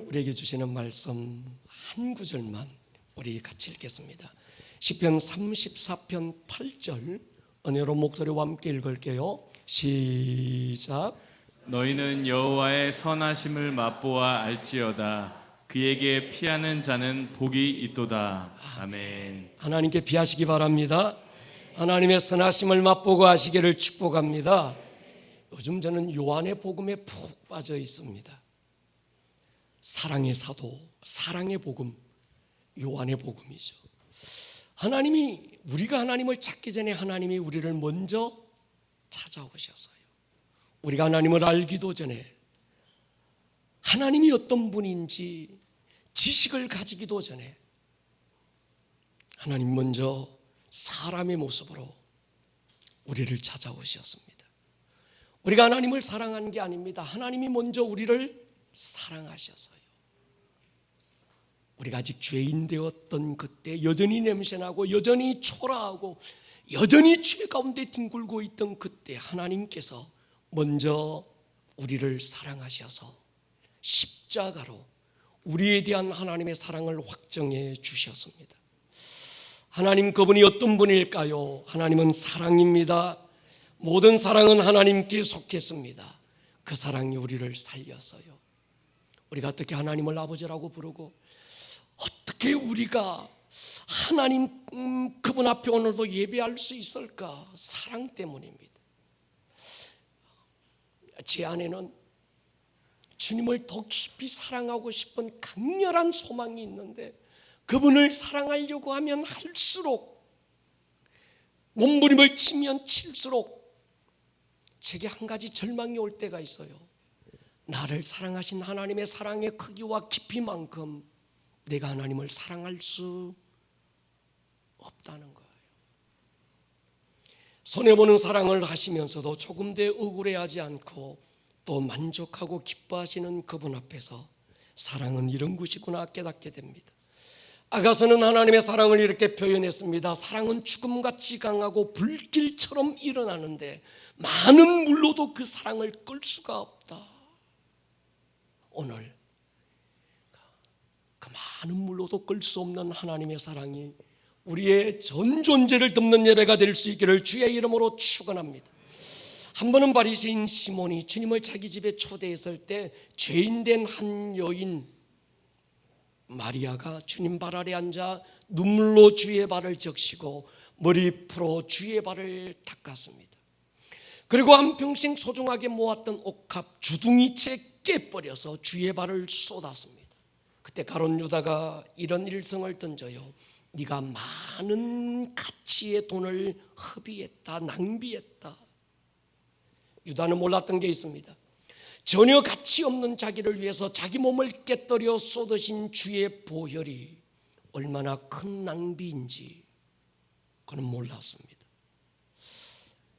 우리에게 주시는 말씀 한 구절만 우리 같이 읽겠습니다. 시편 34편 8절 은혜로 목소리와 함께 읽을게요. 시작. 너희는 여호와의 선하심을 맛보아 알지어다. 그에게 피하는 자는 복이 있도다. 아멘. 하나님께 피하시기 바랍니다. 하나님의 선하심을 맛보고 하시기를 축복합니다. 요즘 저는 요한의 복음에 푹 빠져 있습니다. 사랑의 사도, 사랑의 복음, 요한의 복음이죠. 우리가 하나님을 찾기 전에 하나님이 우리를 먼저 찾아오셨어요. 우리가 하나님을 알기도 전에 하나님이 어떤 분인지 지식을 가지기도 전에 하나님 먼저 사람의 모습으로 우리를 찾아오셨습니다. 우리가 하나님을 사랑한 게 아닙니다. 하나님이 먼저 우리를 사랑하셨어요. 우리가 아직 죄인 되었던 그때 여전히 냄새나고 여전히 초라하고 여전히 죄 가운데 뒹굴고 있던 그때 하나님께서 먼저 우리를 사랑하셔서 십자가로 우리에 대한 하나님의 사랑을 확정해 주셨습니다. 하나님 그분이 어떤 분일까요? 하나님은 사랑입니다. 모든 사랑은 하나님께 속했습니다. 그 사랑이 우리를 살렸어요. 우리가 어떻게 하나님을 아버지라고 부르고 어떻게 우리가 하나님 그분 앞에 오늘도 예배할 수 있을까? 사랑 때문입니다. 제 안에는 주님을 더 깊이 사랑하고 싶은 강렬한 소망이 있는데 그분을 사랑하려고 하면 할수록 몸부림을 치면 칠수록 제게 한 가지 절망이 올 때가 있어요. 나를 사랑하신 하나님의 사랑의 크기와 깊이만큼 내가 하나님을 사랑할 수 없다는 거예요. 손해보는 사랑을 하시면서도 조금 더 억울해하지 않고 또 만족하고 기뻐하시는 그분 앞에서 사랑은 이런 것이구나 깨닫게 됩니다. 아가서는 하나님의 사랑을 이렇게 표현했습니다. 사랑은 죽음같이 강하고 불길처럼 일어나는데 많은 물로도 그 사랑을 끌 수가 없다. 오늘 그 많은 물로도 끌 수 없는 하나님의 사랑이 우리의 전 존재를 덮는 예배가 될 수 있기를 주의 이름으로 축원합니다. 한 번은 바리새인 시몬이 주님을 자기 집에 초대했을 때 죄인된 한 여인 마리아가 주님 발 아래 앉아 눈물로 주의 발을 적시고 머리 풀어 주의 발을 닦았습니다. 그리고 한평생 소중하게 모았던 옥합 주둥이째 깨버려서 주의 발을 쏟았습니다. 그때 가룟 유다가 이런 일성을 던져요. 네가 많은 가치의 돈을 허비했다, 낭비했다. 유다는 몰랐던 게 있습니다. 전혀 가치 없는 자기를 위해서 자기 몸을 깨뜨려 쏟으신 주의 보혈이 얼마나 큰 낭비인지 그는 몰랐습니다.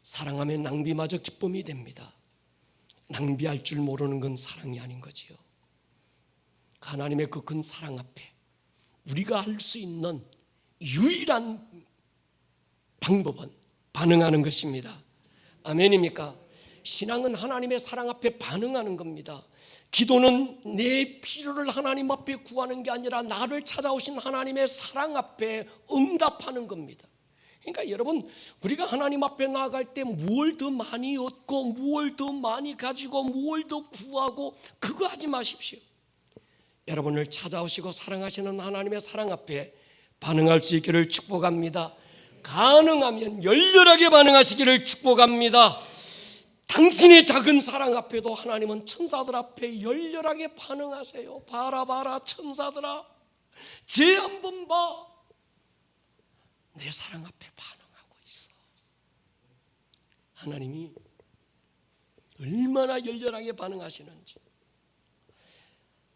사랑하면 낭비마저 기쁨이 됩니다. 낭비할 줄 모르는 건 사랑이 아닌 거지요. 하나님의 그 큰 사랑 앞에 우리가 할 수 있는 유일한 방법은 반응하는 것입니다. 아멘입니까? 신앙은 하나님의 사랑 앞에 반응하는 겁니다. 기도는 내 필요를 하나님 앞에 구하는 게 아니라 나를 찾아오신 하나님의 사랑 앞에 응답하는 겁니다. 그러니까 여러분, 우리가 하나님 앞에 나아갈 때 뭘 더 많이 얻고 뭘 더 많이 가지고 뭘 더 구하고 그거 하지 마십시오. 여러분을 찾아오시고 사랑하시는 하나님의 사랑 앞에 반응할 수 있기를 축복합니다. 가능하면 열렬하게 반응하시기를 축복합니다. 당신의 작은 사랑 앞에도 하나님은 천사들 앞에 열렬하게 반응하세요. 봐라 천사들아, 쟤 한번 봐. 내 사랑 앞에 반응하고 있어. 하나님이 얼마나 열렬하게 반응하시는지.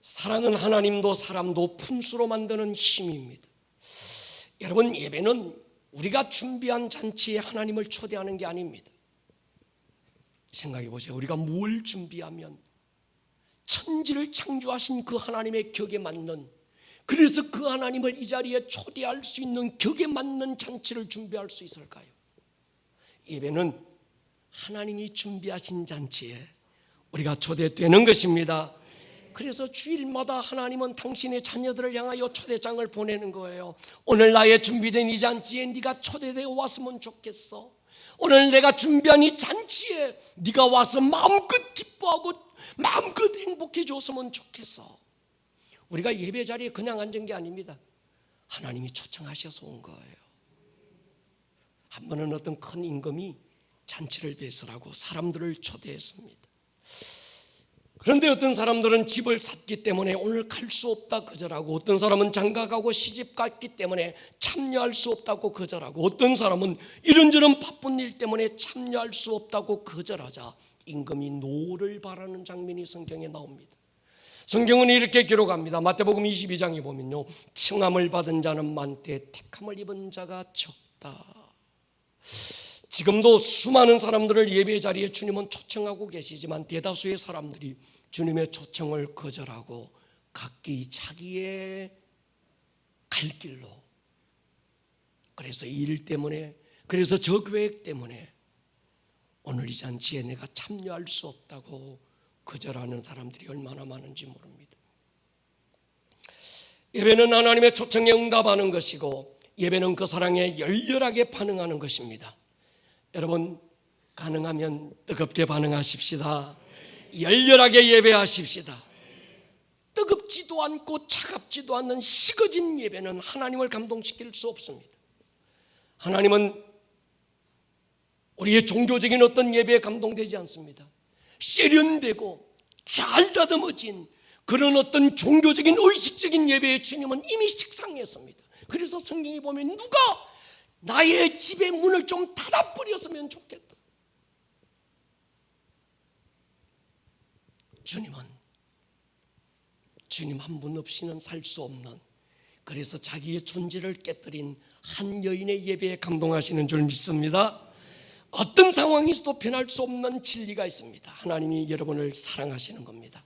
사랑은 하나님도 사람도 분수로 만드는 힘입니다. 여러분, 예배는 우리가 준비한 잔치에 하나님을 초대하는 게 아닙니다. 생각해 보세요. 우리가 뭘 준비하면 천지를 창조하신 그 하나님의 격에 맞는, 그래서 그 하나님을 이 자리에 초대할 수 있는 격에 맞는 잔치를 준비할 수 있을까요? 예배는 하나님이 준비하신 잔치에 우리가 초대되는 것입니다. 그래서 주일마다 하나님은 당신의 자녀들을 향하여 초대장을 보내는 거예요. 오늘 나의 준비된 이 잔치에 네가 초대되어 왔으면 좋겠어. 오늘 내가 준비한 이 잔치에 네가 와서 마음껏 기뻐하고 마음껏 행복해 줬으면 좋겠어. 우리가 예배 자리에 그냥 앉은 게 아닙니다. 하나님이 초청하셔서 온 거예요. 한 번은 어떤 큰 임금이 잔치를 베풀라고 사람들을 초대했습니다. 그런데 어떤 사람들은 집을 샀기 때문에 오늘 갈 수 없다 거절하고, 어떤 사람은 장가가고 시집 갔기 때문에 참여할 수 없다고 거절하고, 어떤 사람은 이런저런 바쁜 일 때문에 참여할 수 없다고 거절하자 임금이 노를 바라는 장면이 성경에 나옵니다. 성경은 이렇게 기록합니다. 마태복음 22장에 보면요, 칭함을 받은 자는 많되 택함을 입은 자가 적다. 지금도 수많은 사람들을 예배 자리에 주님은 초청하고 계시지만 대다수의 사람들이 주님의 초청을 거절하고 각기 자기의 갈 길로, 그래서 이 일 때문에, 그래서 저 계획 때문에 오늘 이 잔치에 내가 참여할 수 없다고 거절하는 사람들이 얼마나 많은지 모릅니다. 예배는 하나님의 초청에 응답하는 것이고, 예배는 그 사랑에 열렬하게 반응하는 것입니다. 여러분, 가능하면 뜨겁게 반응하십시다. 열렬하게 예배하십시다. 뜨겁지도 않고 차갑지도 않는 식어진 예배는 하나님을 감동시킬 수 없습니다. 하나님은 우리의 종교적인 어떤 예배에 감동되지 않습니다. 세련되고 잘 다듬어진 그런 어떤 종교적인 의식적인 예배에 주님은 이미 식상했습니다. 그래서 성경에 보면 누가 나의 집의 문을 좀 닫아버렸으면 좋겠다. 주님 한 분 없이는 살 수 없는, 그래서 자기의 존재를 깨뜨린 한 여인의 예배에 감동하시는 줄 믿습니다. 어떤 상황에서도 변할 수 없는 진리가 있습니다. 하나님이 여러분을 사랑하시는 겁니다.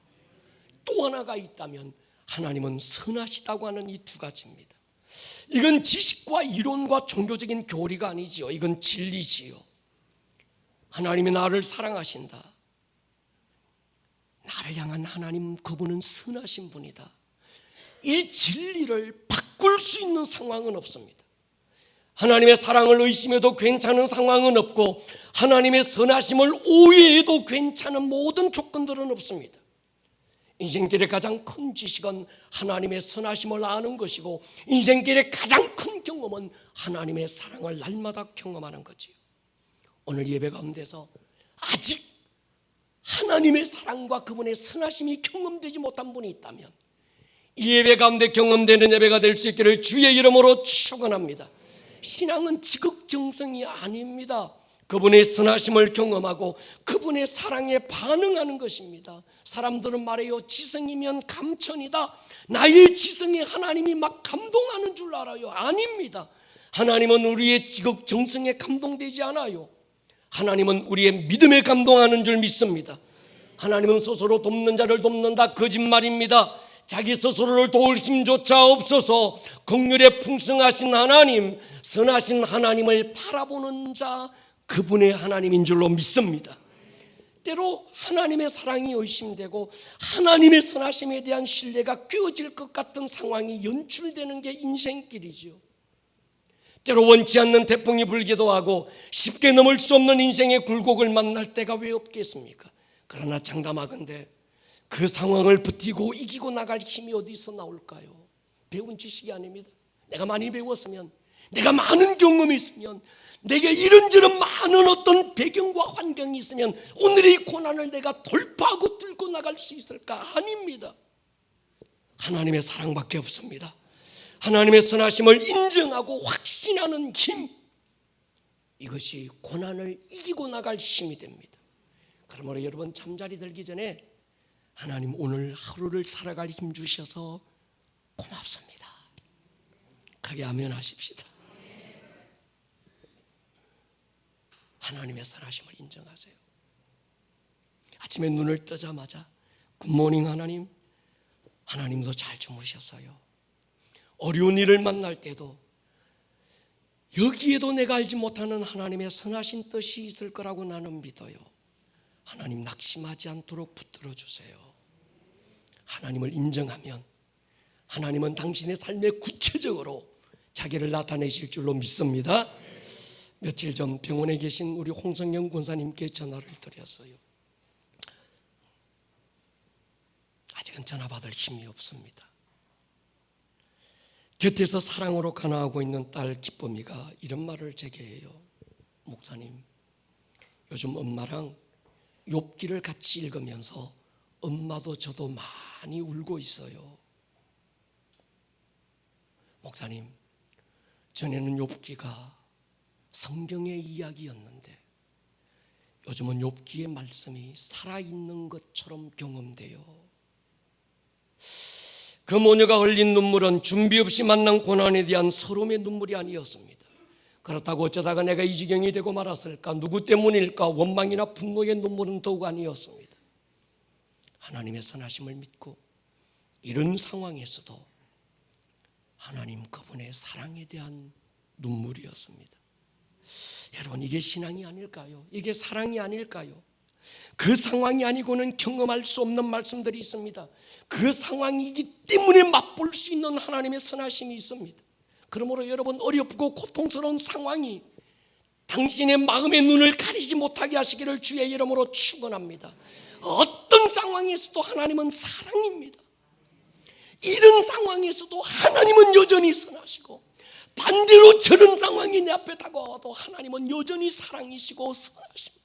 또 하나가 있다면 하나님은 선하시다고 하는 이 두 가지입니다. 이건 지식과 이론과 종교적인 교리가 아니지요. 이건 진리지요. 하나님이 나를 사랑하신다. 나를 향한 하나님, 그분은 선하신 분이다. 이 진리를 바꿀 수 있는 상황은 없습니다. 하나님의 사랑을 의심해도 괜찮은 상황은 없고, 하나님의 선하심을 오해해도 괜찮은 모든 조건들은 없습니다. 인생길의 가장 큰 지식은 하나님의 선하심을 아는 것이고, 인생길의 가장 큰 경험은 하나님의 사랑을 날마다 경험하는 거지요. 오늘 예배 가운데서 아직 하나님의 사랑과 그분의 선하심이 경험되지 못한 분이 있다면 이 예배 가운데 경험되는 예배가 될 수 있기를 주의 이름으로 축원합니다. 신앙은 지극정성이 아닙니다. 그분의 선하심을 경험하고 그분의 사랑에 반응하는 것입니다. 사람들은 말해요, 지성이면 감천이다. 나의 지성에 하나님이 막 감동하는 줄 알아요. 아닙니다. 하나님은 우리의 지극정성에 감동되지 않아요. 하나님은 우리의 믿음에 감동하는 줄 믿습니다. 하나님은 스스로 돕는 자를 돕는다, 거짓말입니다. 자기 스스로를 도울 힘조차 없어서 긍휼에 풍성하신 하나님, 선하신 하나님을 바라보는 자, 그분의 하나님인 줄로 믿습니다. 때로 하나님의 사랑이 의심되고 하나님의 선하심에 대한 신뢰가 꿰어질 것 같은 상황이 연출되는 게 인생길이죠. 때로 원치 않는 태풍이 불기도 하고 쉽게 넘을 수 없는 인생의 굴곡을 만날 때가 왜 없겠습니까? 그러나 장담하건대 그 상황을 버티고 이기고 나갈 힘이 어디서 나올까요? 배운 지식이 아닙니다. 내가 많이 배웠으면, 내가 많은 경험이 있으면, 내게 이런저런 많은 어떤 배경과 환경이 있으면 오늘의 고난을 내가 돌파하고 뚫고 나갈 수 있을까? 아닙니다. 하나님의 사랑밖에 없습니다. 하나님의 선하심을 인정하고 확신하는 힘, 이것이 고난을 이기고 나갈 힘이 됩니다. 그러므로 여러분, 잠자리 들기 전에 하나님 오늘 하루를 살아갈 힘 주셔서 고맙습니다. 크게 아멘 하십시다. 하나님의 선하심을 인정하세요. 아침에 눈을 뜨자마자 굿모닝 하나님, 하나님도 잘 주무셨어요. 어려운 일을 만날 때도 여기에도 내가 알지 못하는 하나님의 선하신 뜻이 있을 거라고 나는 믿어요. 하나님 낙심하지 않도록 붙들어 주세요. 하나님을 인정하면 하나님은 당신의 삶에 구체적으로 자기를 나타내실 줄로 믿습니다. 며칠 전 병원에 계신 우리 홍성경 권사님께 전화를 드렸어요. 아직은 전화 받을 힘이 없습니다. 곁에서 사랑으로 간화하고 있는 딸 기쁨이가 이런 말을 제게 해요. 목사님, 요즘 엄마랑 욥기를 같이 읽으면서 엄마도 저도 많이 울고 있어요. 목사님, 전에는 욥기가 성경의 이야기였는데 요즘은 욥기의 말씀이 살아있는 것처럼 경험돼요. 그 모녀가 흘린 눈물은 준비 없이 만난 고난에 대한 서러움의 눈물이 아니었습니다. 그렇다고 어쩌다가 내가 이 지경이 되고 말았을까, 누구 때문일까, 원망이나 분노의 눈물은 더욱 아니었습니다. 하나님의 선하심을 믿고 이런 상황에서도 하나님 그분의 사랑에 대한 눈물이었습니다. 여러분, 이게 신앙이 아닐까요? 이게 사랑이 아닐까요? 그 상황이 아니고는 경험할 수 없는 말씀들이 있습니다. 그 상황이기 때문에 맛볼 수 있는 하나님의 선하심이 있습니다. 그러므로 여러분, 어렵고 고통스러운 상황이 당신의 마음의 눈을 가리지 못하게 하시기를 주의 이름으로 축원합니다. 어떤 상황에서도 하나님은 사랑입니다. 이런 상황에서도 하나님은 여전히 선하시고, 반대로 저런 상황이 내 앞에 다가와도 하나님은 여전히 사랑이시고 선하십니다.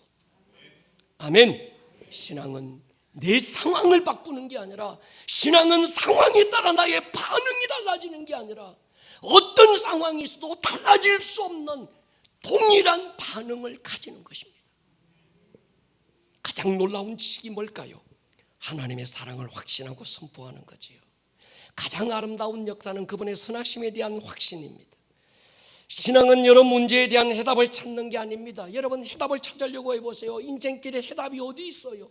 아멘. 신앙은 내 상황을 바꾸는 게 아니라, 신앙은 상황에 따라 나의 반응이 달라지는 게 아니라 어떤 상황에서도 달라질 수 없는 동일한 반응을 가지는 것입니다. 가장 놀라운 지식이 뭘까요? 하나님의 사랑을 확신하고 선포하는 거지요. 가장 아름다운 역사는 그분의 선하심에 대한 확신입니다. 신앙은 여러 문제에 대한 해답을 찾는 게 아닙니다. 여러분, 해답을 찾으려고 해보세요. 인생길에 해답이 어디 있어요?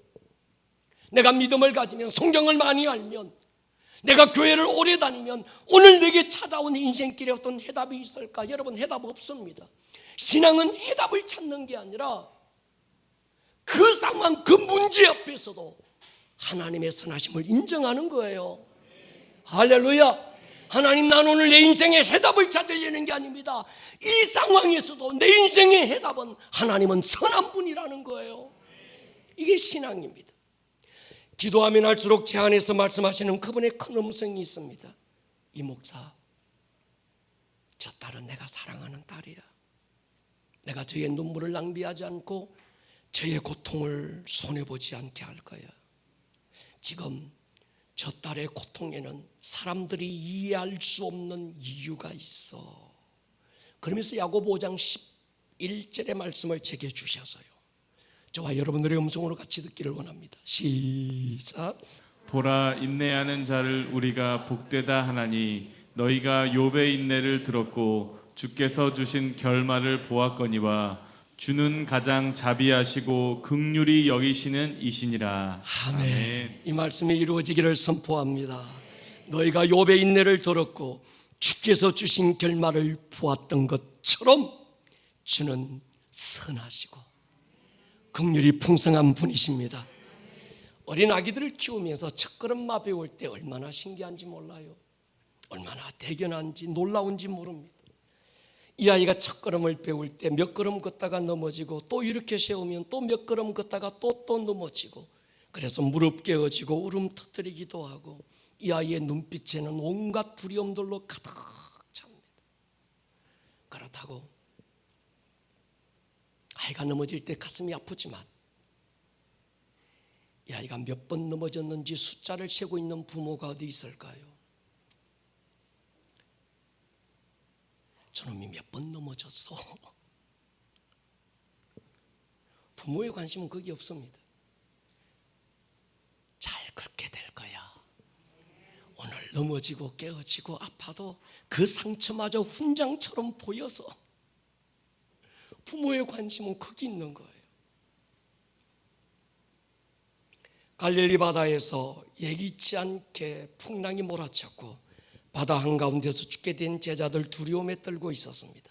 내가 믿음을 가지면, 성경을 많이 알면, 내가 교회를 오래 다니면 오늘 내게 찾아온 인생길에 어떤 해답이 있을까? 여러분, 해답 없습니다. 신앙은 해답을 찾는 게 아니라 그 상황, 그 문제 앞에서도 하나님의 선하심을 인정하는 거예요. 할렐루야. 하나님, 난 오늘 내 인생의 해답을 찾으려는 게 아닙니다. 이 상황에서도 내 인생의 해답은 하나님은 선한 분이라는 거예요. 이게 신앙입니다. 기도하면 할수록 제 안에서 말씀하시는 그분의 큰 음성이 있습니다. 이 목사, 저 딸은 내가 사랑하는 딸이야. 내가 저의 눈물을 낭비하지 않고 저의 고통을 손해보지 않게 할 거야. 지금 저 딸의 고통에는 사람들이 이해할 수 없는 이유가 있어. 그러면서 야고보 5장 11절의 말씀을 제게 주셔서요, 저와 여러분들의 음성으로 같이 듣기를 원합니다. 시작. 보라, 인내하는 자를 우리가 복되다 하나니 너희가 욥의 인내를 들었고 주께서 주신 결말을 보았거니와 주는 가장 자비하시고 긍휼히 여기시는 이시니라. 아멘. 이 말씀이 이루어지기를 선포합니다. 너희가 욥의 인내를 들었고 주께서 주신 결말을 보았던 것처럼 주는 선하시고 긍휼이 풍성한 분이십니다. 어린 아기들을 키우면서 첫걸음마 배울 때 얼마나 신기한지 몰라요. 얼마나 대견한지 놀라운지 모릅니다. 이 아이가 첫걸음을 배울 때 몇 걸음 걷다가 넘어지고 또 이렇게 세우면 또 몇 걸음 걷다가 또 넘어지고, 그래서 무릎 깨어지고 울음 터뜨리기도 하고, 이 아이의 눈빛에는 온갖 두려움들로 가득 찹니다. 그렇다고 아이가 넘어질 때 가슴이 아프지만 이 아이가 몇 번 넘어졌는지 숫자를 세고 있는 부모가 어디 있을까요? 저놈이 몇 번 넘어졌어. 부모의 관심은 거기 없습니다. 잘 걷게 될 거야. 오늘 넘어지고 깨어지고 아파도 그 상처마저 훈장처럼 보여서 부모의 관심은 거기 있는 거예요. 갈릴리 바다에서 예기치 않게 풍랑이 몰아쳤고 바다 한가운데서 죽게 된 제자들 두려움에 떨고 있었습니다.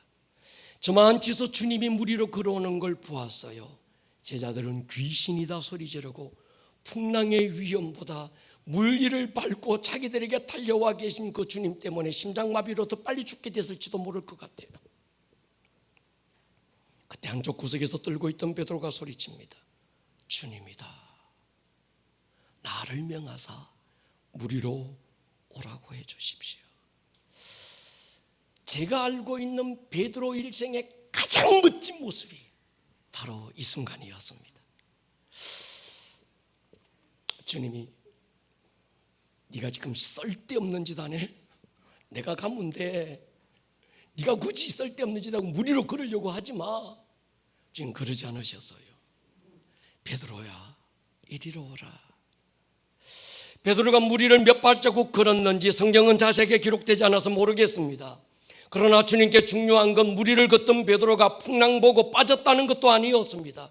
저만치서 주님이 물 위로 걸어오는 걸 보았어요. 제자들은 귀신이다 소리 지르고 풍랑의 위험보다 물리를 밟고 자기들에게 달려와 계신 그 주님 때문에 심장마비로 더 빨리 죽게 됐을지도 모를 것 같아요. 그때 한쪽 구석에서 떨고 있던 베드로가 소리칩니다. 주님이다. 나를 명하사 무리로 오라고 해 주십시오. 제가 알고 있는 베드로 일생의 가장 멋진 모습이 바로 이 순간이었습니다. 주님이 네가 지금 쓸데없는 짓 안 해? 내가 가면 돼. 네가 굳이 쓸데없는 짓 하고 무리로 걸으려고 하지 마. 주님 그러지 않으셨어요. 베드로야 이리로 오라. 베드로가 무리를 몇 발자국 걸었는지 성경은 자세하게 기록되지 않아서 모르겠습니다. 그러나 주님께 중요한 건 무리를 걷던 베드로가 풍랑 보고 빠졌다는 것도 아니었습니다.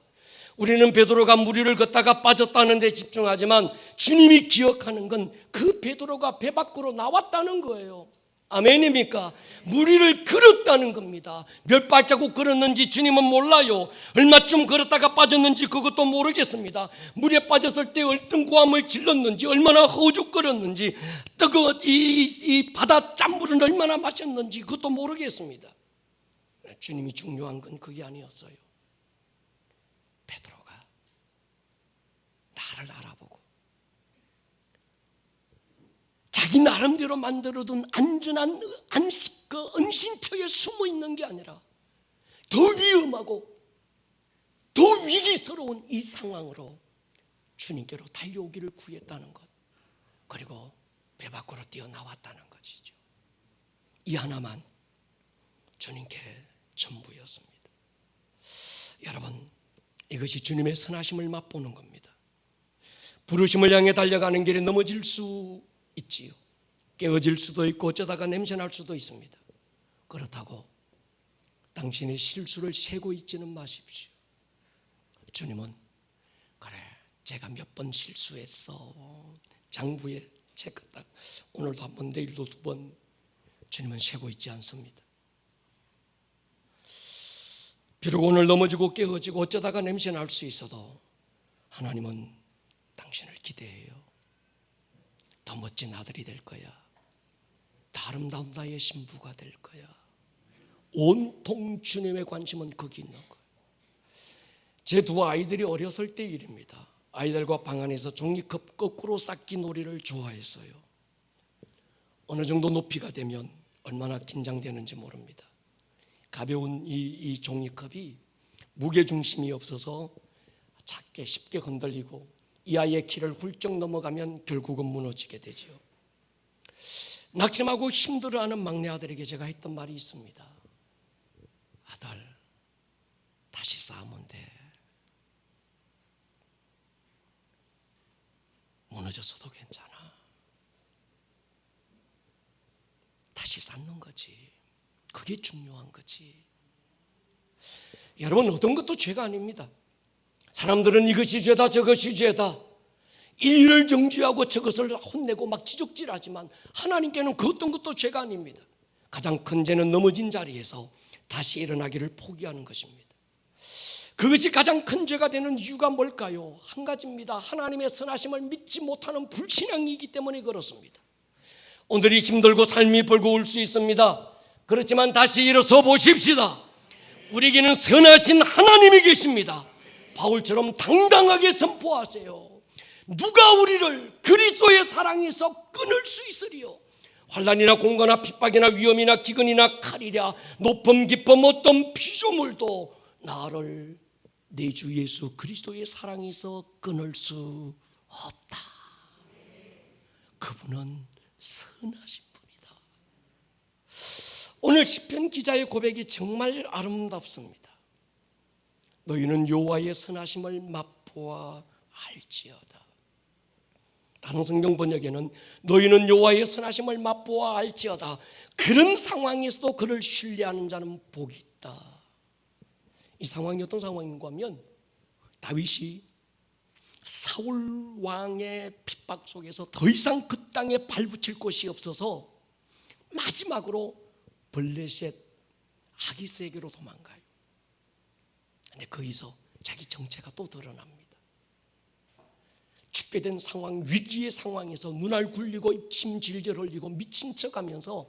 우리는 베드로가 무리를 걷다가 빠졌다는 데 집중하지만 주님이 기억하는 건 그 베드로가 배 밖으로 나왔다는 거예요. 아멘입니까? 무리를 걸었다는 겁니다. 몇 발자국 걸었는지 주님은 몰라요. 얼마쯤 걸었다가 빠졌는지 그것도 모르겠습니다. 물에 빠졌을 때 어떤 고함을 질렀는지, 얼마나 허우적거렸는지, 뜨거운 이 바다 짠물은 얼마나 마셨는지 그것도 모르겠습니다. 주님이 중요한 건 그게 아니었어요. 베드로가 나를 알아보고 자기 나름대로 만들어둔 안전한 은신처에 숨어 있는 게 아니라 더 위험하고 더 위기스러운 이 상황으로 주님께로 달려오기를 구했다는 것, 그리고 배 밖으로 뛰어나왔다는 것이죠. 이 하나만 주님께 전부였습니다. 여러분, 이것이 주님의 선하심을 맛보는 겁니다. 부르심을 향해 달려가는 길에 넘어질 수 있지요. 깨어질 수도 있고 어쩌다가 냄새날 수도 있습니다. 그렇다고 당신의 실수를 세고 있지는 마십시오. 주님은 그래 제가 몇 번 실수했어. 장부에 체크딱 오늘도 한 번 내일도 두 번. 주님은 세고 있지 않습니다. 비록 오늘 넘어지고 깨어지고 어쩌다가 냄새날 수 있어도 하나님은 당신을 기대해요. 더 멋진 아들이 될 거야. 더 아름다운 나의 신부가 될 거야. 온통 주님의 관심은 거기 있는 거예요. 제 두 아이들이 어렸을 때 일입니다. 아이들과 방 안에서 종이컵 거꾸로 쌓기 놀이를 좋아했어요. 어느 정도 높이가 되면 얼마나 긴장되는지 모릅니다. 가벼운 이 종이컵이 무게중심이 없어서 작게 쉽게 건들리고 이 아이의 키를 훌쩍 넘어가면 결국은 무너지게 되죠. 낙심하고 힘들어하는 막내 아들에게 제가 했던 말이 있습니다. 아들, 다시 싸우면 돼. 무너졌어도 괜찮아. 다시 쌓는 거지. 그게 중요한 거지. 여러분, 어떤 것도 죄가 아닙니다. 사람들은 이것이 죄다 저것이 죄다 이 일을 정죄하고 저것을 혼내고 막 지적질하지만 하나님께는 그 어떤 것도 죄가 아닙니다. 가장 큰 죄는 넘어진 자리에서 다시 일어나기를 포기하는 것입니다. 그것이 가장 큰 죄가 되는 이유가 뭘까요? 한 가지입니다. 하나님의 선하심을 믿지 못하는 불신앙이기 때문에 그렇습니다. 오늘이 힘들고 삶이 벌거울 수 있습니다. 그렇지만 다시 일어서 보십시다. 우리에게는 선하신 하나님이 계십니다. 바울처럼 당당하게 선포하세요. 누가 우리를 그리스도의 사랑에서 끊을 수 있으리요? 환난이나 공고나 핍박이나 위험이나 기근이나 칼이랴 높음 깊음 어떤 피조물도 나를 내 주 예수 그리스도의 사랑에서 끊을 수 없다. 그분은 선하신 분이다. 오늘 시편 기자의 고백이 정말 아름답습니다. 너희는 여호와의 선하심을 맛보아 알지어다. 다른 성경 번역에는 너희는 여호와의 선하심을 맛보아 알지어다. 그런 상황에서도 그를 신뢰하는 자는 복이 있다. 이 상황이 어떤 상황인가 하면 다윗이 사울 왕의 핍박 속에서 더 이상 그 땅에 발붙일 곳이 없어서 마지막으로 블레셋 아기스에게로 도망가요. 근데 거기서 자기 정체가 또 드러납니다. 죽게 된 상황, 위기의 상황에서 눈알 굴리고 침 질질 흘리고 미친 척하면서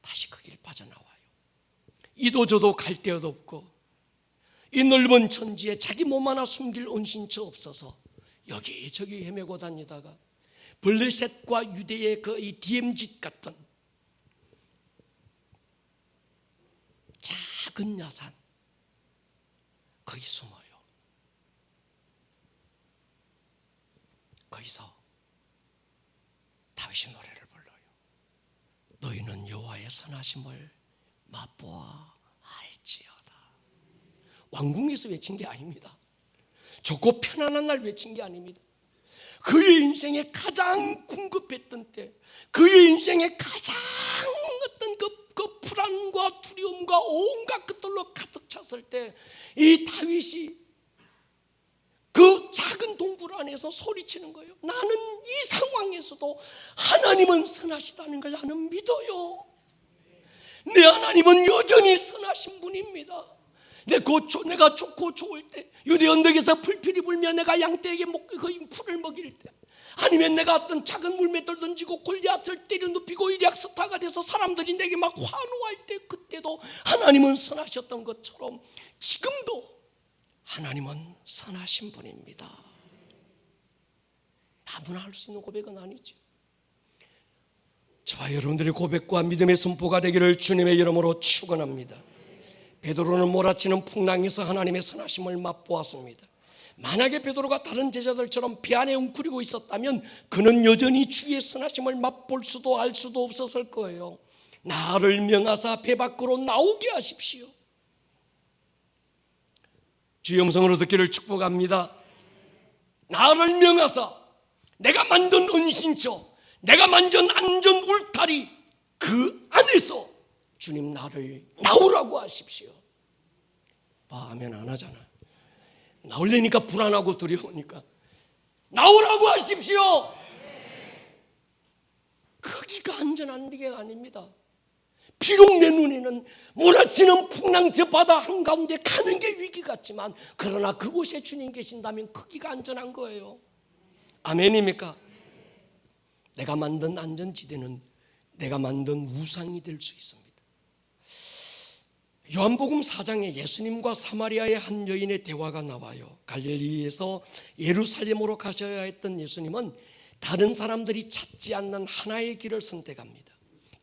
다시 그 길 빠져나와요. 이도 저도 갈 데도 없고 이 넓은 천지에 자기 몸 하나 숨길 은신처 없어서 여기저기 헤매고 다니다가 블레셋과 유대의 그 이 DMZ 같은 작은 야산 거기 숨어요. 거기서 다윗이 노래를 불러요. 너희는 여호와의 선하심을 맛보아 알지어다. 왕궁에서 외친 게 아닙니다. 좋고 편안한 날 외친 게 아닙니다. 그의 인생에 가장 궁급했던 때, 그의 인생에 가장 어떤 그 불안과 두려움과 온갖 것들로 가득 찼을 때 이 다윗이 그 작은 동굴 안에서 소리치는 거예요. 나는 이 상황에서도 하나님은 선하시다는 걸 나는 믿어요. 내 하나님은 여전히 선하신 분입니다. 내가 좋고 좋을 때, 유대 언덕에서 풀필이 불며 내가 양떼에게 풀을 먹일 때, 아니면 내가 어떤 작은 물맷돌 던지고 골리앗을 때려 눕히고 일약 스타가 돼서 사람들이 내게 막 환호할 때, 그때도 하나님은 선하셨던 것처럼 지금도 하나님은 선하신 분입니다. 아무나 할 수 있는 고백은 아니죠. 저와 여러분들의 고백과 믿음의 선포가 되기를 주님의 이름으로 축원합니다. 베드로는 몰아치는 풍랑에서 하나님의 선하심을 맛보았습니다. 만약에 베드로가 다른 제자들처럼 배 안에 웅크리고 있었다면 그는 여전히 주의 선하심을 맛볼 수도 알 수도 없었을 거예요. 나를 명하사 배 밖으로 나오게 하십시오. 주의 음성으로 듣기를 축복합니다. 나를 명하사 내가 만든 은신처, 내가 만든 안전 울타리 그 안에서 주님 나를 나오라고 하십시오. 아멘 안 하잖아. 나오려니까 불안하고 두려우니까 나오라고 하십시오. 거기가 안전한 데가 아닙니다. 비록 내 눈에는 몰아치는 풍랑 저 바다 한가운데 가는 게 위기 같지만 그러나 그곳에 주님 계신다면 거기가 안전한 거예요. 아멘입니까? 내가 만든 안전지대는 내가 만든 우상이 될 수 있습니다. 요한복음 4장에 예수님과 사마리아의 한 여인의 대화가 나와요. 갈릴리에서 예루살렘으로 가셔야 했던 예수님은 다른 사람들이 찾지 않는 하나의 길을 선택합니다.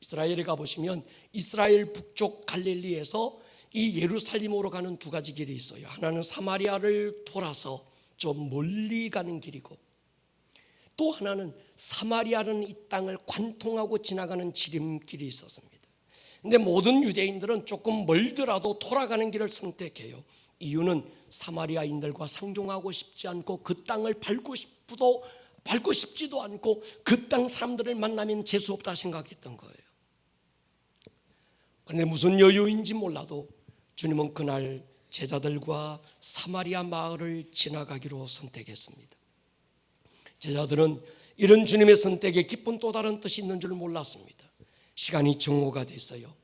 이스라엘에 가보시면 이스라엘 북쪽 갈릴리에서 이 예루살렘으로 가는 두 가지 길이 있어요. 하나는 사마리아를 돌아서 좀 멀리 가는 길이고, 또 하나는 사마리아라는 이 땅을 관통하고 지나가는 지름길이 있었습니다. 근데 모든 유대인들은 조금 멀더라도 돌아가는 길을 선택해요. 이유는 사마리아인들과 상종하고 싶지 않고 그 땅을 밟고 싶지도 않고 그 땅 사람들을 만나면 재수없다 생각했던 거예요. 그런데 무슨 여유인지 몰라도 주님은 그날 제자들과 사마리아 마을을 지나가기로 선택했습니다. 제자들은 이런 주님의 선택에 기쁜 또 다른 뜻이 있는 줄 몰랐습니다. 시간이 정오가 됐어요.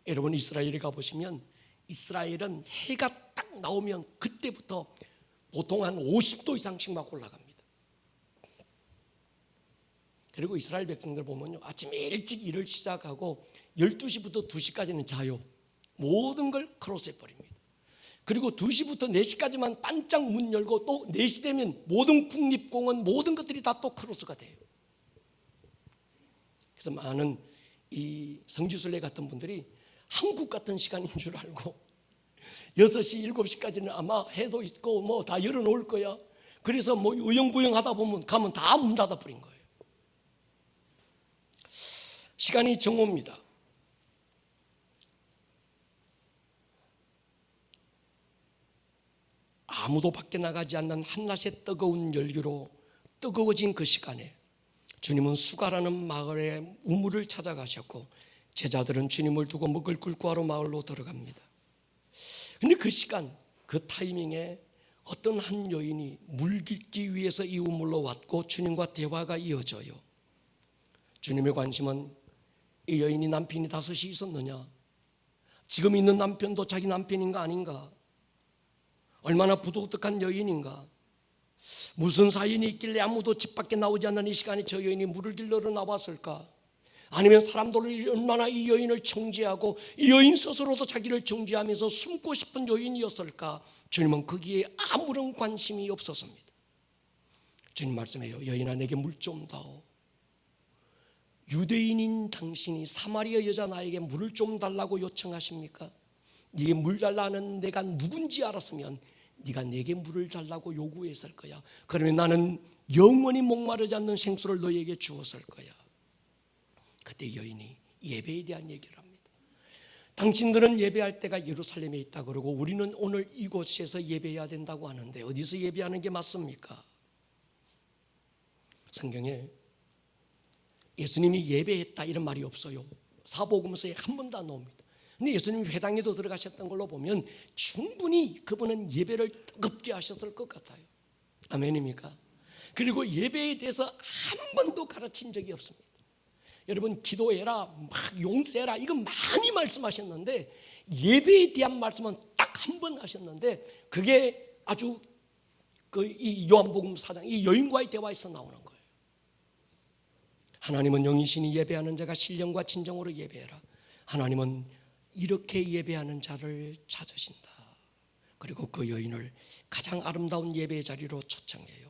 여러분 이스라엘에 가보시면 이스라엘은 해가 딱 나오면 그때부터 보통 한 50도 이상씩 막 올라갑니다. 그리고 이스라엘 백성들 보면요, 아침에 일찍 일을 시작하고 12시부터 2시까지는 자요. 모든 걸 크로스해버립니다. 그리고 2시부터 4시까지만 반짝 문 열고 또 4시 되면 모든 국립공원 모든 것들이 다 또 크로스가 돼요. 그래서 많은 이 성지순례 같은 분들이 한국 같은 시간인 줄 알고 6시, 7시까지는 아마 해도 있고 뭐 다 열어놓을 거야. 그래서 뭐 우영부영 하다 보면 가면 다 문 닫아버린 거예요. 시간이 정오입니다. 아무도 밖에 나가지 않는 한낮의 뜨거운 열기로 뜨거워진 그 시간에 주님은 수가라는 마을의 우물을 찾아가셨고 제자들은 주님을 두고 먹을 걸 구하러 마을로 들어갑니다. 그런데 그 시간, 그 타이밍에 어떤 한 여인이 물 깃기 위해서 이 우물로 왔고 주님과 대화가 이어져요. 주님의 관심은 이 여인이 남편이 5이 있었느냐, 지금 있는 남편도 자기 남편인가 아닌가, 얼마나 부도덕한 여인인가, 무슨 사연이 있길래 아무도 집 밖에 나오지 않는 이 시간에 저 여인이 물을 길러러 나왔을까? 아니면 사람들이 얼마나 이 여인을 정죄하고 이 여인 스스로도 자기를 정죄하면서 숨고 싶은 여인이었을까? 주님은 거기에 아무런 관심이 없었습니다. 주님 말씀해요. 여인아, 내게 물 좀 다오. 유대인인 당신이 사마리아 여자 나에게 물을 좀 달라고 요청하십니까? 네게 물 달라는 내가 누군지 알았으면 네가 내게 물을 달라고 요구했을 거야. 그러면 나는 영원히 목마르지 않는 생수를 너에게 주었을 거야. 그때 여인이 예배에 대한 얘기를 합니다. 당신들은 예배할 때가 예루살렘에 있다 그러고 우리는 오늘 이곳에서 예배해야 된다고 하는데 어디서 예배하는 게 맞습니까? 성경에 예수님이 예배했다 이런 말이 없어요. 사복음서에 한 번도 안 나옵니다. 근데 예수님이 회당에도 들어가셨던 걸로 보면 충분히 그분은 예배를 뜨겁게 하셨을 것 같아요. 아멘입니까? 그리고 예배에 대해서 한 번도 가르친 적이 없습니다. 여러분, 기도해라, 막 용서해라, 이거 많이 말씀하셨는데 예배에 대한 말씀은 딱 한 번 하셨는데 그게 아주 이 요한복음 4장 이 여인과의 대화에서 나오는 거예요. 하나님은 영이시니 예배하는 자가 신령과 진정으로 예배해라. 하나님은 이렇게 예배하는 자를 찾으신다. 그리고 그 여인을 가장 아름다운 예배의 자리로 초청해요.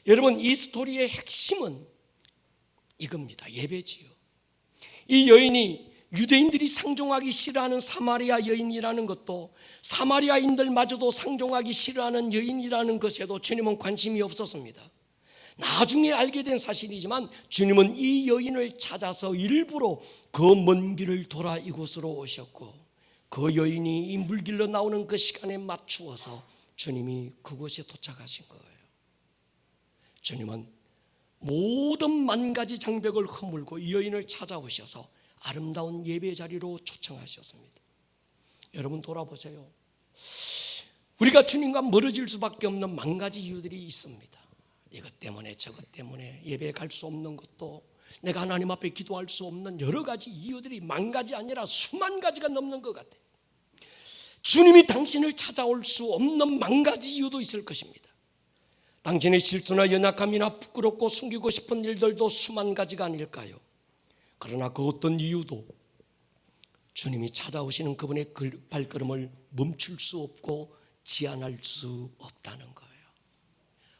여러분, 이 스토리의 핵심은 이겁니다. 예배지요. 이 여인이 유대인들이 상종하기 싫어하는 사마리아 여인이라는 것도 사마리아인들마저도 상종하기 싫어하는 여인이라는 것에도 주님은 관심이 없었습니다. 나중에 알게 된 사실이지만 주님은 이 여인을 찾아서 일부러 그 먼 길을 돌아 이곳으로 오셨고 그 여인이 이 물길로 나오는 그 시간에 맞추어서 주님이 그곳에 도착하신 거예요. 주님은 모든 만 가지 장벽을 허물고 이 여인을 찾아오셔서 아름다운 예배 자리로 초청하셨습니다. 여러분 돌아보세요. 우리가 주님과 멀어질 수밖에 없는 만 가지 이유들이 있습니다. 이것 때문에 저것 때문에 예배에 갈 수 없는 것도 내가 하나님 앞에 기도할 수 없는 여러 가지 이유들이 만 가지 아니라 수만 가지가 넘는 것 같아요. 주님이 당신을 찾아올 수 없는 만 가지 이유도 있을 것입니다. 당신의 실수나 연약함이나 부끄럽고 숨기고 싶은 일들도 수만 가지가 아닐까요? 그러나 그 어떤 이유도 주님이 찾아오시는 그분의 발걸음을 멈출 수 없고 제한할 수 없다는 거예요.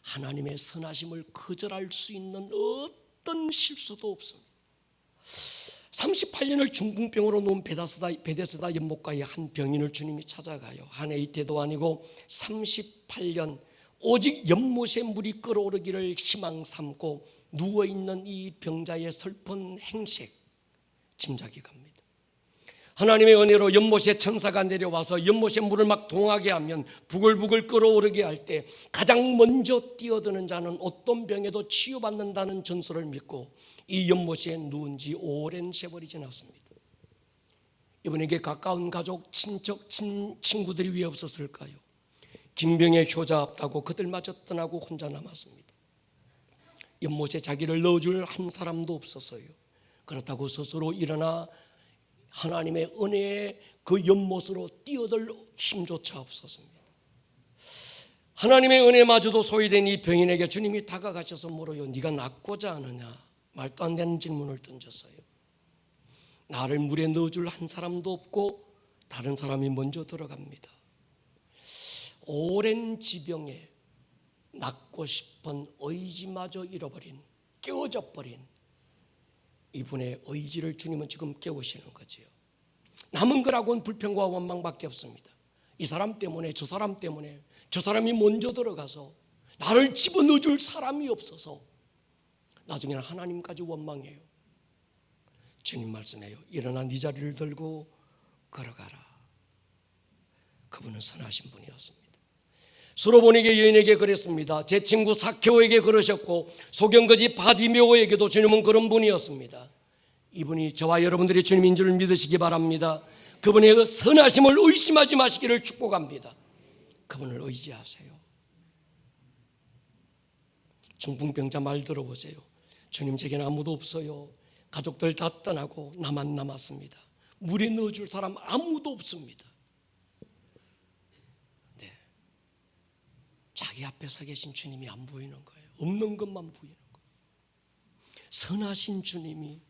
하나님의 선하심을 거절할 수 있는 어떤 실수도 없습니다. 38년을 중풍병으로 누운 베데스다 연못가에 한 병인을 주님이 찾아가요. 한 해 이때도 아니고 38년 오직 연못에 물이 끓어오르기를 희망 삼고 누워있는 이 병자의 슬픈 행색 짐작이 갑니다. 하나님의 은혜로 연못에 천사가 내려와서 연못에 물을 막 동하게 하면 부글부글 끓어오르게 할 때 가장 먼저 뛰어드는 자는 어떤 병에도 치유받는다는 전설을 믿고 이 연못에 누운 지 오랜 세월이 지났습니다. 이분에게 가까운 가족, 친척, 친구들이 왜 없었을까요? 김병에 효자 없다고 그들마저 떠나고 혼자 남았습니다. 연못에 자기를 넣어줄 한 사람도 없었어요. 그렇다고 스스로 일어나 하나님의 은혜의 그 연못으로 뛰어들 힘조차 없었습니다. 하나님의 은혜마저도 소외된 이 병인에게 주님이 다가가셔서 물어요. 네가 낫고자 하느냐? 말도 안 되는 질문을 던졌어요. 나를 물에 넣어줄 한 사람도 없고 다른 사람이 먼저 들어갑니다. 오랜 지병에 낫고 싶은 의지마저 잃어버린, 깨어져 버린 이분의 의지를 주님은 지금 깨우시는 거지요. 남은 거라고는 불평과 원망밖에 없습니다. 이 사람 때문에 저 사람 때문에 저 사람이 먼저 들어가서 나를 집어넣어줄 사람이 없어서 나중에는 하나님까지 원망해요. 주님 말씀해요. 일어나 네 자리를 들고 걸어가라. 그분은 선하신 분이었습니다. 수로보니게 여인에게 그랬습니다. 제 친구 사케오에게 그러셨고 소경거지 바디메오에게도 주님은 그런 분이었습니다. 이분이 저와 여러분들이 주님인 줄 믿으시기 바랍니다. 그분의 그 선하심을 의심하지 마시기를 축복합니다. 그분을 의지하세요. 중풍병자 말 들어보세요. 주님 제게는 아무도 없어요. 가족들 다 떠나고 나만 남았습니다. 물에 넣어줄 사람 아무도 없습니다. 자기 앞에 서 계신 주님이 안 보이는 거예요. 없는 것만 보이는 거예요. 선하신 주님이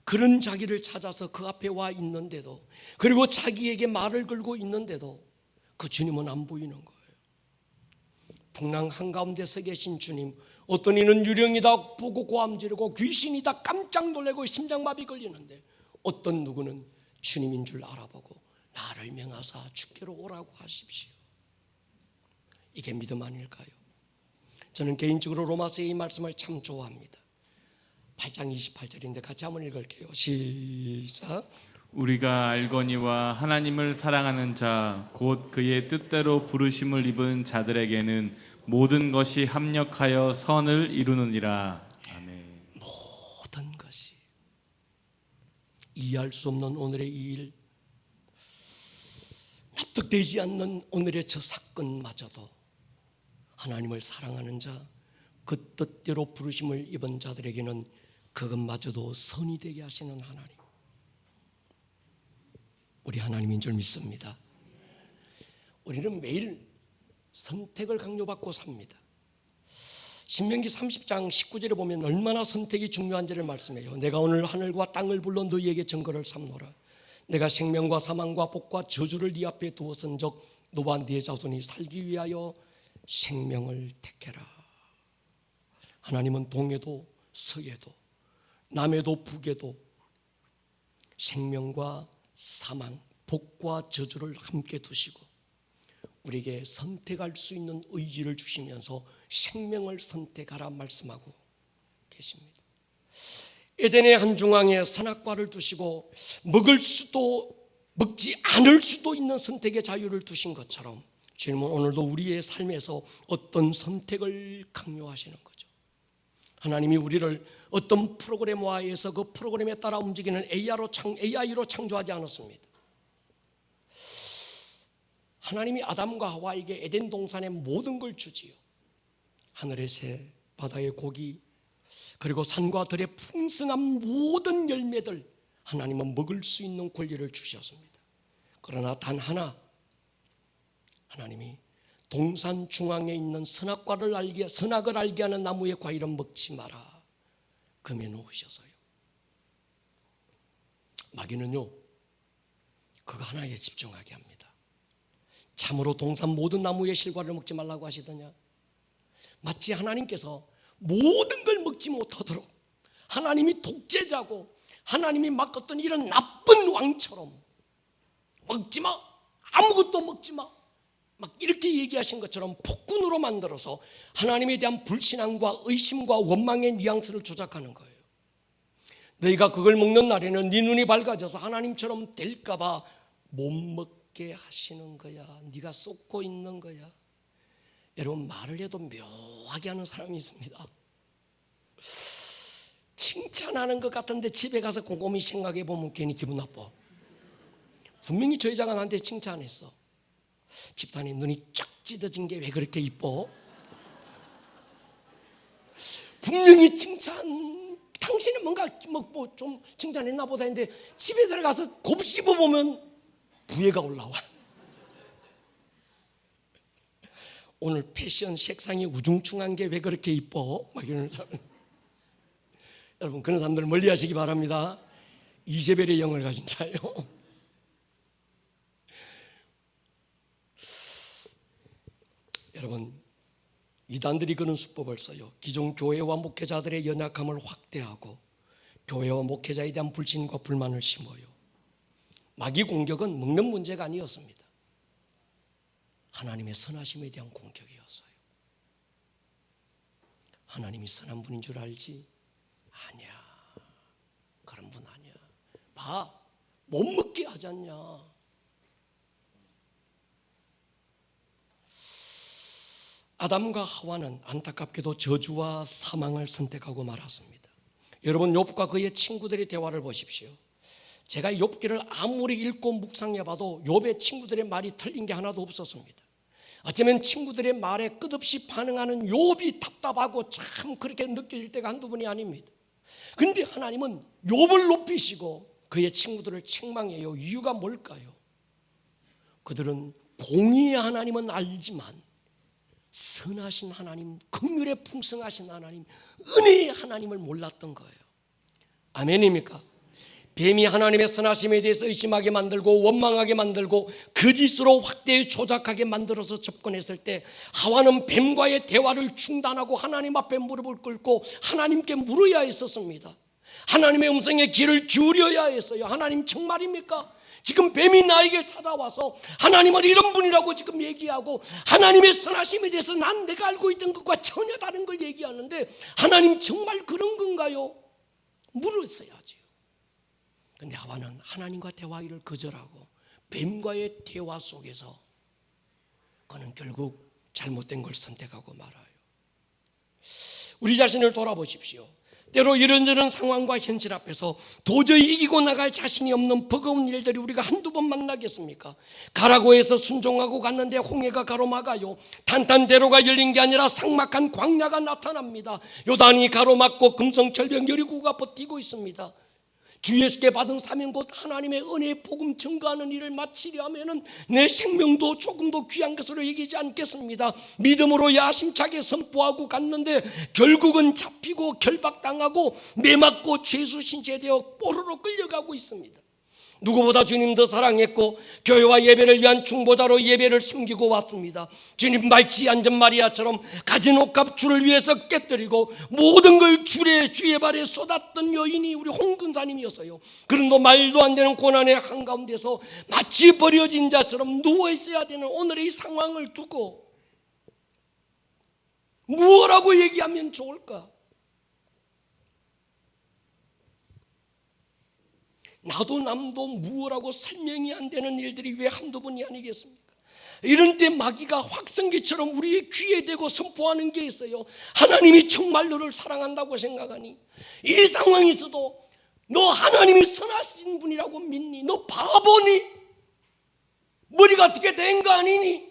그런 자기를 찾아서 그 앞에 와 있는데도, 그리고 자기에게 말을 걸고 있는데도 그 주님은 안 보이는 거예요. 풍랑 한가운데 서 계신 주님, 어떤 이는 유령이다 보고 고함 지르고 귀신이다 깜짝 놀라고 심장마비 걸리는데, 어떤 누구는 주님인 줄 알아보고 나를 명하사 주께로 오라고 하십시오. 이게 믿음 아닐까요? 저는 개인적으로 로마서의 이 말씀을 참 좋아합니다. 8장 28절인데 같이 한번 읽을게요. 시작. 우리가 알거니와 하나님을 사랑하는 자 곧 그의 뜻대로 부르심을 입은 자들에게는 모든 것이 합력하여 선을 이루느니라. 아멘. 모든 것이, 이해할 수 없는 오늘의 이 일, 납득되지 않는 오늘의 저 사건마저도 하나님을 사랑하는 자, 그 뜻대로 부르심을 입은 자들에게는 그것마저도 선이 되게 하시는 하나님, 우리 하나님인 줄 믿습니다. 우리는 매일 선택을 강요받고 삽니다. 신명기 30장 19절에 보면 얼마나 선택이 중요한지를 말씀해요. 내가 오늘 하늘과 땅을 불러 너희에게 증거를 삼노라. 내가 생명과 사망과 복과 저주를 네 앞에 두었은즉 너와 네 자손이 살기 위하여 생명을 택해라. 하나님은 동에도 서에도 남에도 북에도 생명과 사망, 복과 저주를 함께 두시고 우리에게 선택할 수 있는 의지를 주시면서 생명을 선택하라 말씀하고 계십니다. 에덴의 한 중앙에 선악과를 두시고 먹을 수도 먹지 않을 수도 있는 선택의 자유를 두신 것처럼 주님은 오늘도 우리의 삶에서 어떤 선택을 강요하시는 거죠. 하나님이 우리를 어떤 프로그램화해서 그 프로그램에 따라 움직이는 AI로 창조하지 않았습니다. 하나님이 아담과 하와에게 에덴 동산의 모든 걸 주지요. 하늘의 새, 바다의 고기, 그리고 산과 들의 풍성한 모든 열매들 하나님은 먹을 수 있는 권리를 주셨습니다. 그러나 단 하나, 하나님이 동산 중앙에 있는 선악을 알게 하는 나무의 과일은 먹지 마라 금해 놓으셔서요. 마귀는요, 그거 하나에 집중하게 합니다. 참으로 동산 모든 나무의 실과를 먹지 말라고 하시더냐? 마치 하나님께서 모든 걸 먹지 못하도록 하나님이 독재자고 하나님이 막 어떤 이런 나쁜 왕처럼 먹지 마, 아무것도 먹지 마, 막 이렇게 얘기하신 것처럼 폭군으로 만들어서 하나님에 대한 불신앙과 의심과 원망의 뉘앙스를 조작하는 거예요. 너희가 그걸 먹는 날에는 네 눈이 밝아져서 하나님처럼 될까 봐 못 먹게 하시는 거야. 네가 쏟고 있는 거야. 여러분, 말을 해도 묘하게 하는 사람이 있습니다. 칭찬하는 것 같은데 집에 가서 곰곰이 생각해 보면 괜히 기분 나빠. 분명히 저 여자가 나한테 칭찬했어. 집사님 눈이 쫙 찢어진 게 왜 그렇게 이뻐? 분명히 칭찬, 당신은 뭔가 뭐 좀 칭찬했나 보다 했는데 집에 들어가서 곱씹어 보면 부해가 올라와. 오늘 패션 색상이 우중충한 게 왜 그렇게 이뻐? 막 이러는 사람. 여러분, 그런 사람들 멀리 하시기 바랍니다. 이제벨의 영을 가진 자예요. 여러분, 이단들이 그런 수법을 써요. 기존 교회와 목회자들의 연약함을 확대하고 교회와 목회자에 대한 불신과 불만을 심어요. 마귀 공격은 먹는 문제가 아니었습니다. 하나님의 선하심에 대한 공격이었어요. 하나님이 선한 분인 줄 알지? 아니야, 그런 분 아니야. 봐, 못 먹게 하지 않냐. 아담과 하와는 안타깝게도 저주와 사망을 선택하고 말았습니다. 여러분, 욥과 그의 친구들의 대화를 보십시오. 제가 욥기를 아무리 읽고 묵상해봐도 욥의 친구들의 말이 틀린 게 하나도 없었습니다. 어쩌면 친구들의 말에 끝없이 반응하는 욥이 답답하고 참 그렇게 느껴질 때가 한두 번이 아닙니다. 그런데 하나님은 욥을 높이시고 그의 친구들을 책망해요. 이유가 뭘까요? 그들은 공의의 하나님은 알지만 선하신 하나님, 긍휼에 풍성하신 하나님, 은혜의 하나님을 몰랐던 거예요. 아멘입니까? 뱀이 하나님의 선하심에 대해서 의심하게 만들고 원망하게 만들고 거짓으로 확대해 조작하게 만들어서 접근했을 때 하와는 뱀과의 대화를 중단하고 하나님 앞에 무릎을 꿇고 하나님께 물어야 했었습니다. 하나님의 음성에 귀를 기울여야 했어요. 하나님 정말입니까? 지금 뱀이 나에게 찾아와서 하나님은 이런 분이라고 지금 얘기하고 하나님의 선하심에 대해서 난 내가 알고 있던 것과 전혀 다른 걸 얘기하는데 하나님 정말 그런 건가요? 물었어야지요. 근데 하와는 하나님과 대화를 거절하고 뱀과의 대화 속에서 그는 결국 잘못된 걸 선택하고 말아요. 우리 자신을 돌아보십시오. 때로 이런저런 상황과 현실 앞에서 도저히 이기고 나갈 자신이 없는 버거운 일들이 우리가 한두 번 만나겠습니까? 가라고 해서 순종하고 갔는데 홍해가 가로막아요. 탄탄대로가 열린 게 아니라 삭막한 광야가 나타납니다. 요단이 가로막고 금성철벽 여리고가 버티고 있습니다. 주 예수께 받은 사명 곧 하나님의 은혜의 복음 증거하는 일을 마치려 하면은 내 생명도 조금도 귀한 것으로 여기지 않겠습니다. 믿음으로 야심차게 선포하고 갔는데 결국은 잡히고 결박당하고 매맞고 죄수 신세되어 뽀로로 끌려가고 있습니다. 누구보다 주님 더 사랑했고 교회와 예배를 위한 중보자로 예배를 숨기고 왔습니다. 주님 말치 앉은 마리아처럼 가진 옷값 주를 위해서 깨뜨리고 모든 걸 주의 발에 쏟았던 여인이 우리 홍근사님이었어요. 그런데 말도 안 되는 고난의 한가운데서 마치 버려진 자처럼 누워 있어야 되는 오늘의 이 상황을 두고 무엇라고 얘기하면 좋을까? 나도 남도 무엇라고 설명이 안 되는 일들이 왜 한두 번이 아니겠습니까? 이런 때 마귀가 확성기처럼 우리의 귀에 대고 선포하는 게 있어요. 하나님이 정말 너를 사랑한다고 생각하니? 이 상황에서도 너 하나님이 선하신 분이라고 믿니? 너 바보니? 머리가 어떻게 된 거 아니니?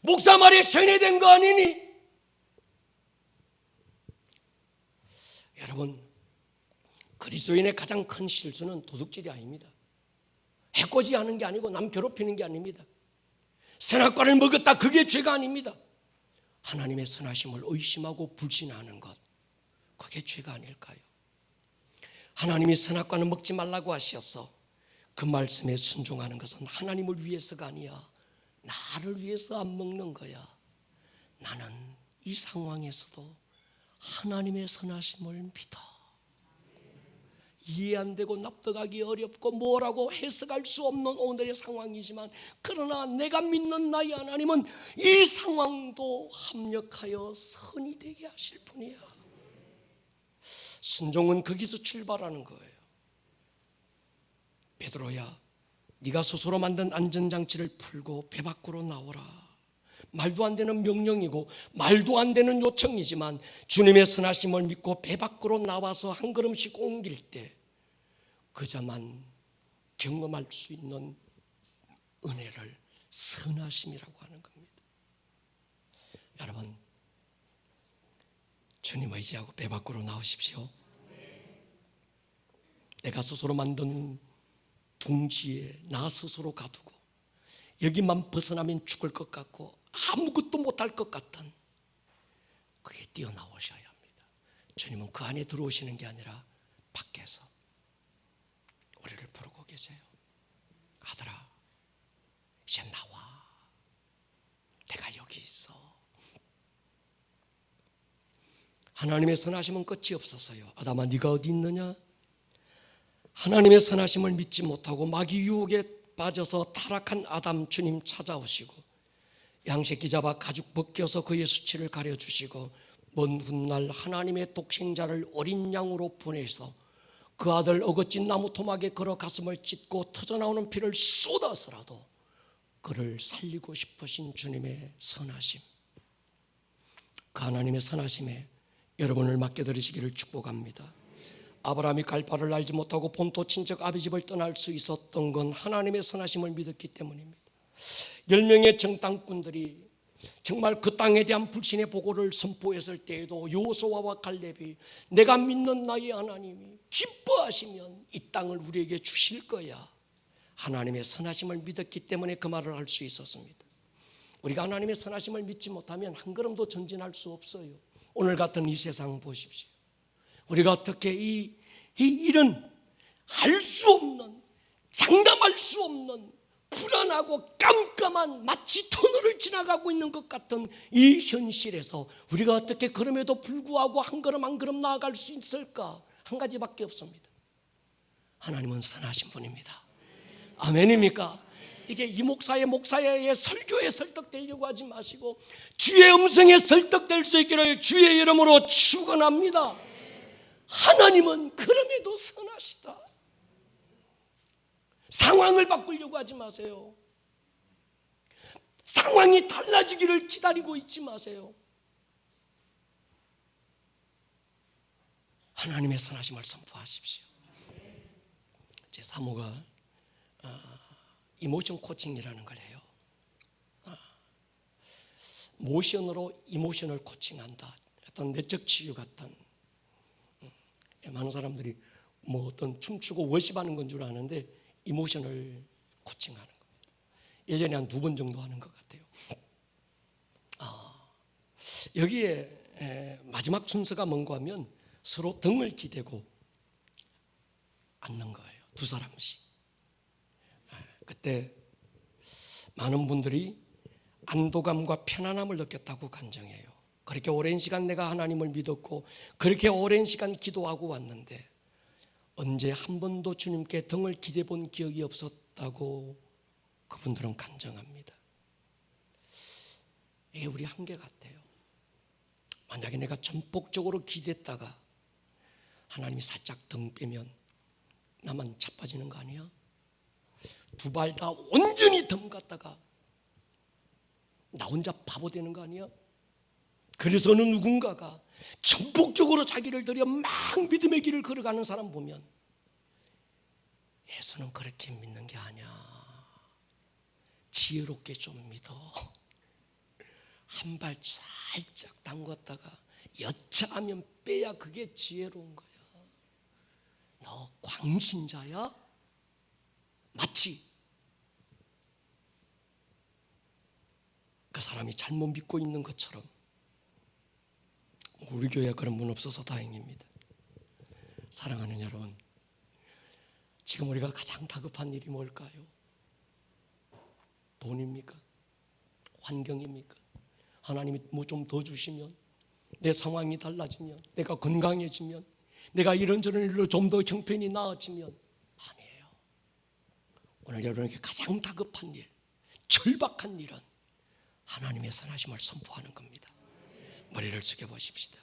목사 말에 세뇌된 거 아니니? 여러분, 그리스도인의 가장 큰 실수는 도둑질이 아닙니다. 해코지하는 게 아니고 남 괴롭히는 게 아닙니다. 선악과를 먹었다, 그게 죄가 아닙니다. 하나님의 선하심을 의심하고 불신하는 것, 그게 죄가 아닐까요? 하나님이 선악과는 먹지 말라고 하셨어. 그 말씀에 순종하는 것은 하나님을 위해서가 아니야. 나를 위해서 안 먹는 거야. 나는 이 상황에서도 하나님의 선하심을 믿어. 이해 안 되고 납득하기 어렵고 뭐라고 해석할 수 없는 오늘의 상황이지만 그러나 내가 믿는 나의 하나님은 이 상황도 합력하여 선이 되게 하실 분이야. 순종은 거기서 출발하는 거예요. 베드로야, 네가 스스로 만든 안전장치를 풀고 배 밖으로 나오라. 말도 안 되는 명령이고 말도 안 되는 요청이지만 주님의 선하심을 믿고 배 밖으로 나와서 한 걸음씩 옮길 때 그자만 경험할 수 있는 은혜를 선하심이라고 하는 겁니다. 여러분, 주님 의지하고 배 밖으로 나오십시오. 내가 스스로 만든 둥지에 나 스스로 가두고 여기만 벗어나면 죽을 것 같고 아무것도 못할 것 같던 그게 뛰어나오셔야 합니다. 주님은 그 안에 들어오시는 게 아니라 밖에서 우리를 부르고 계세요. 아들아, 이제 나와. 내가 여기 있어. 하나님의 선하심은 끝이 없었어요. 아담아, 네가 어디 있느냐? 하나님의 선하심을 믿지 못하고 마귀 유혹에 빠져서 타락한 아담, 주님 찾아오시고 양새끼 잡아 가죽 벗겨서 그의 수치를 가려주시고 먼 훗날 하나님의 독생자를 어린 양으로 보내서 그 아들 어거진 나무 토막에 걸어 가슴을 찢고 터져나오는 피를 쏟아서라도 그를 살리고 싶으신 주님의 선하심, 그 하나님의 선하심에 여러분을 맡겨드리시기를 축복합니다. 아브라함이 갈 바를 알지 못하고 본토 친척 아비집을 떠날 수 있었던 건 하나님의 선하심을 믿었기 때문입니다. 10명의 정탐꾼들이 정말 그 땅에 대한 불신의 보고를 선포했을 때에도 여호수아와 갈렙이 내가 믿는 나의 하나님이 기뻐하시면 이 땅을 우리에게 주실 거야. 하나님의 선하심을 믿었기 때문에 그 말을 할 수 있었습니다. 우리가 하나님의 선하심을 믿지 못하면 한 걸음도 전진할 수 없어요. 오늘 같은 이 세상 보십시오. 우리가 어떻게 이런 알 수 없는, 장담할 수 없는 불안하고 깜깜한 마치 터널을 지나가고 있는 것 같은 이 현실에서 우리가 어떻게 그럼에도 불구하고 한 걸음 한 걸음 나아갈 수 있을까? 한 가지밖에 없습니다. 하나님은 선하신 분입니다. 아멘입니까? 이게 이 목사의 설교에 설득되려고 하지 마시고 주의 음성에 설득될 수 있기를 주의 이름으로 축원합니다. 하나님은 그럼에도 선하시다. 상황을 바꾸려고 하지 마세요. 상황이 달라지기를 기다리고 있지 마세요. 하나님의 선하심을 선포하십시오. 제 사모가 이모션 코칭이라는 걸 해요. 모션으로 이모션을 코칭한다. 어떤 내적 치유 같은. 많은 사람들이 뭐 어떤 춤추고 워십하는 건 줄 아는데 이모션을 코칭하는 겁니다. 1년에 한 2번 정도 하는 것 같아요. 여기에 마지막 순서가 뭔가 하면 서로 등을 기대고 앉는 거예요. 2사람씩. 그때 많은 분들이 안도감과 편안함을 느꼈다고 간증해요. 그렇게 오랜 시간 내가 하나님을 믿었고 그렇게 오랜 시간 기도하고 왔는데 언제 한 번도 주님께 등을 기대 본 기억이 없었다고 그분들은 간증합니다. 이게 우리 한계 같아요. 만약에 내가 전폭적으로 기대했다가 하나님이 살짝 등 빼면 나만 자빠지는 거 아니야? 2발 다 온전히 등 갔다가 나 혼자 바보 되는 거 아니야? 그래서 어느 누군가가 전폭적으로 자기를 들여 막 믿음의 길을 걸어가는 사람 보면 예수는 그렇게 믿는 게 아니야. 지혜롭게 좀 믿어. 한 발 살짝 담갔다가 여차하면 빼야 그게 지혜로운 거야. 너 광신자야? 마치 그 사람이 잘못 믿고 있는 것처럼. 우리 교회에 그런 분 없어서 다행입니다. 사랑하는 여러분, 지금 우리가 가장 다급한 일이 뭘까요? 돈입니까? 환경입니까? 하나님이 뭐 좀 더 주시면, 내 상황이 달라지면, 내가 건강해지면, 내가 이런저런 일로 좀 더 형편이 나아지면 아니에요. 오늘 여러분에게 가장 다급한 일, 절박한 일은 하나님의 선하심을 선포하는 겁니다. 머리를 숙여보십시다.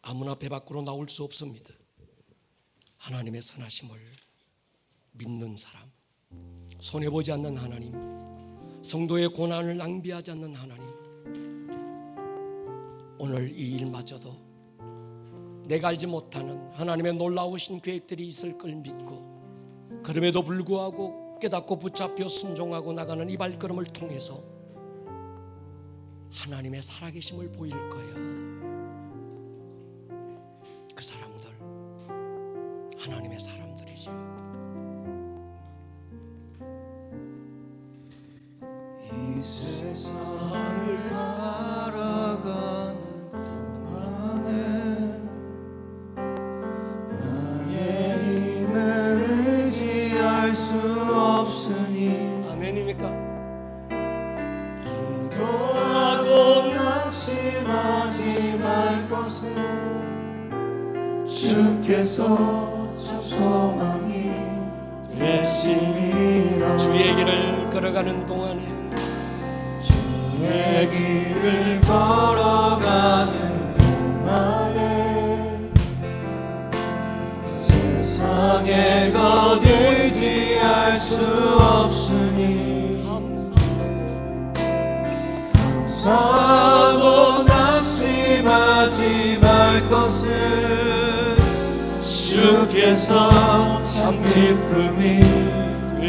아무나 배 밖으로 나올 수 없습니다. 하나님의 선하심을 믿는 사람, 손해보지 않는 하나님, 성도의 고난을 낭비하지 않는 하나님, 오늘 이 일마저도 내가 알지 못하는 하나님의 놀라우신 계획들이 있을 걸 믿고 그럼에도 불구하고 깨닫고 붙잡혀 순종하고 나가는 이 발걸음을 통해서 하나님의 살아계심을 보일 거예요. 그 사람들 하나님의 사람들이지요. 이 세상을 살아가는 동안에 나의 힘을 의지할 수 없으니 아멘입니까? 기도하고 낙심하지 말 것은 주께서 소망이 되심이라. 주의 길을 걸어가는 동안에 주의 길을 걸어가는 동안에 세상에 것 의지할 수 없으니 감사하고 낙심하지 말 것은 주께서 참 기쁨이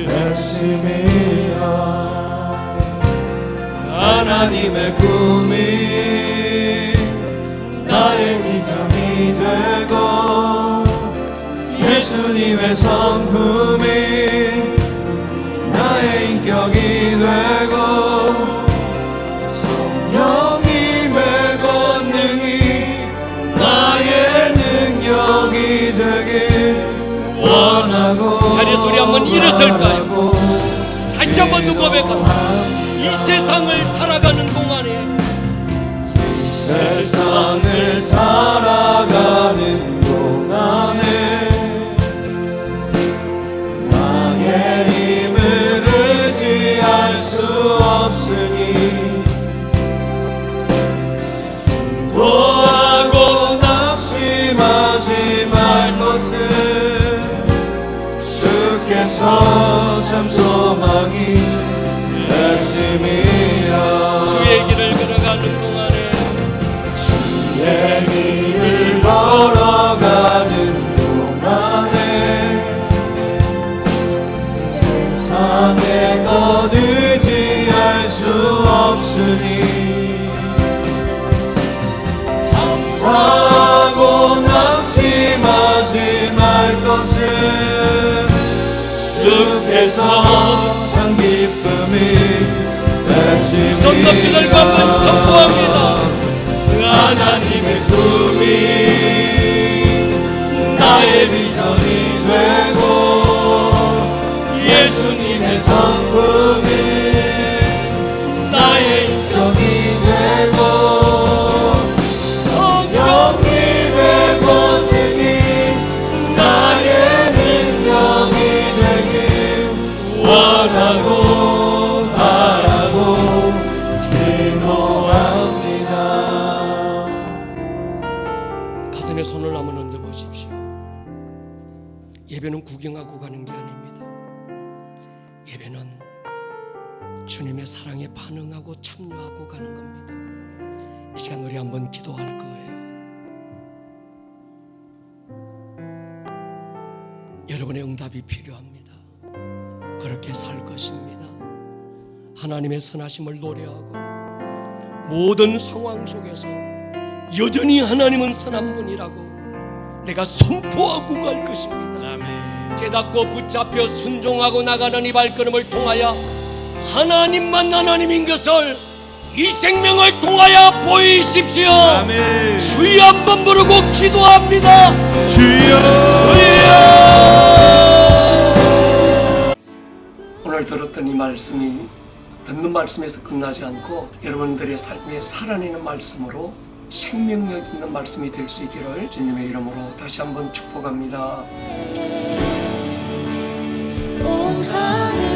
되심이라. 하나님의 꿈이 나의 비전이 되고 예수님의 성품이 나의 인격 능력이 되고 성령님의 권능이 나의 능력이 되길 원하고 자리에서 우리 한번 일어설까요? 원하고 다시 한번 고백합니다. 이 세상을 살아가는 동안에 세상을 살아가는 동안에 나의 힘을 의지할 수 없으니 도하고 낙심하지 말 것을 주께서 참 소망이 열심이라 주의 길을 걸어가는 동안에 주의 길을 걸어가는 동안에 세상에 것 의지할 수 없으니 감사하고 낙심하지 말 것을 주께서 참 기쁨이 손 높이 들고 한번 선포합니다. 하나님의 꿈이 나의 비전이 되고 예수님의 성품이 나의 인격이 되고 성령님의 권능이 나의 능력이 되길 원하고 바라고 기도합니다. 가슴에 손을 한번 얹어 보십시오. 예배는 구경하고 가는 게 아닙니다. 예배는 주님의 사랑에 반응하고 참여하고 가는 겁니다. 이 시간 우리 한번 기도할 거예요. 여러분의 응답이 필요합니다. 그렇게 살 것입니다. 하나님의 선하심을 노래하고 모든 상황 속에서 여전히 하나님은 선한 분이라고 내가 선포하고 갈 것입니다. 깨닫고 붙잡혀 순종하고 나가는 이 발걸음을 통하여 하나님만 하나님인 것을 이 생명을 통하여 보이십시오. 주여 한번 부르고 기도합니다. 주여 오늘 들었던 이 말씀이 듣는 말씀에서 끝나지 않고 여러분들의 삶에 살아내는 말씀으로 생명력 있는 말씀이 될 수 있기를 주님의 이름으로 다시 한번 축복합니다. 온 하늘